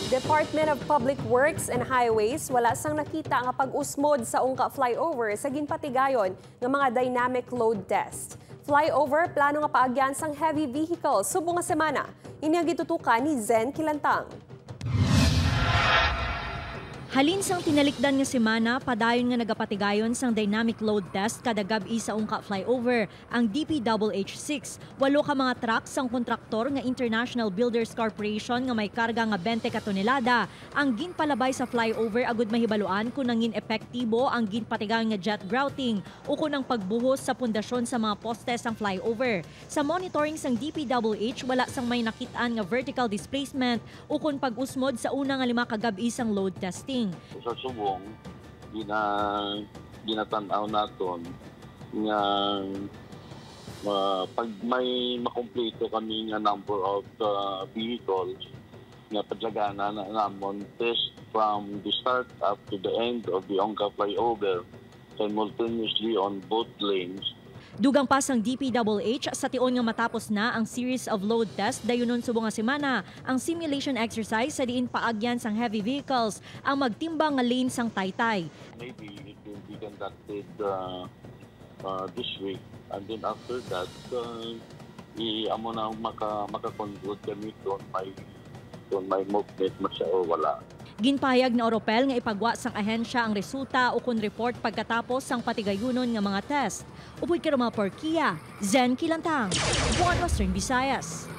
Department of Public Works and Highways wala sang nakita nga pag-usmod sa ungka flyover sa ginpatigayon ng mga dynamic load test. Flyover plano nga paagyan sang heavy vehicles subong nga semana. Ini ang gitutukan ni Zen Kilantang. Halin sang tinalikdan nga semana, padayon nga nagapatigayon sang dynamic load test kada gabi sa ungka flyover ang DPWH-6. 8 ka mga trucks sang kontraktor nga International Builders Corporation nga may karga nga 20 ka tonelada ang ginpalabay sa flyover agud mahibaluan kung nangin epektibo ang ginpatigayon nga jet grouting o kung ang pagbuhos sa pundasyon sa mga postes sang flyover. Sa monitoring sang DPWH, wala sang may nakitaan nga vertical displacement o kung pag-usmod sa una nga 5 ka gabi sang load testing. Sa subong, ginatanaw naton nga pag may makumpleto kami nga number of vehicles nga padlagana na namon test from the start up to the end of the Ongka flyover simultaneously on both lanes. Dugang pa sang DPWH sa tion nga matapos na ang series of load test dayunon subong nga semana ang simulation exercise sa diin paagyan sang heavy vehicles ang magtimbang nga lane sang Taytay. Maybe it will be conducted this week and then after that amo na makakonduct kami kung may movement mo siya o wala. Ginpahayag na Oropel nga ipagwa sang ahensya ang resulta o kun report pagkatapos sang patigayunon nga mga test. Upoy ka mga Porkia, Zen Kilantang, One Western Visayas.